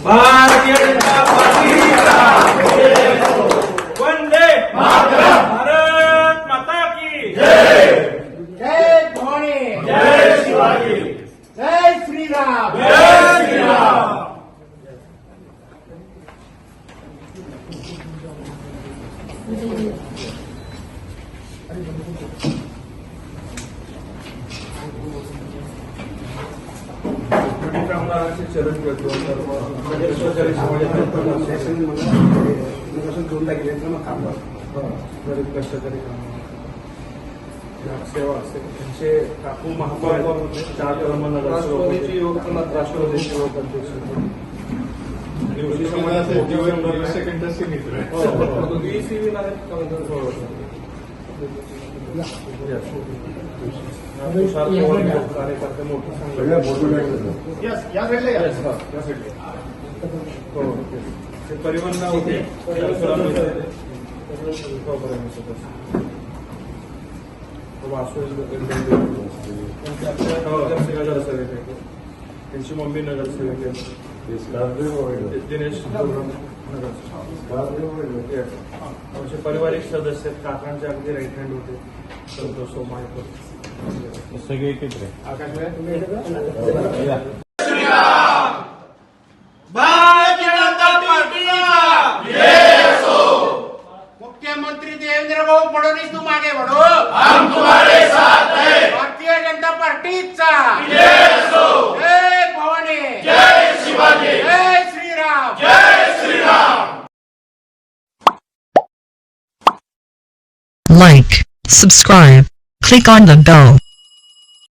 भारतीय जनता पार्टीचा वंदे मातरम, भारत माता की जय, जय भवानी, जय शिवाजी, जय श्रीराम, जय श्रीराम। चरण करतो कष्टकरी सेवा असते त्यांचे काकू महापौर होते, 4 टर्म राष्ट्रवादीची युवक, राष्ट्रवादीचे युवक अध्यक्ष कार्यकर्ते मोठे परिवहन होते त्यांची मम्मी नगरसेवक दिनेश आमचे पारिवारिक सदस्य काकांचे अगदी राईट हँड होते, संतोष सोमायकर सगळे एकत्र भारतीय जनता पार्टीला जय हो। मुख्यमंत्री देवेंद्र भाऊ फडणवीस, तुम आगे बढ़ो, हम तुम्हारे साथ हैं। भारतीय जनता पार्टीचा जय हो। जय भवानी, जय शिवाजी, जय श्रीराम, जय Shriram. Like, subscribe, click on the bell.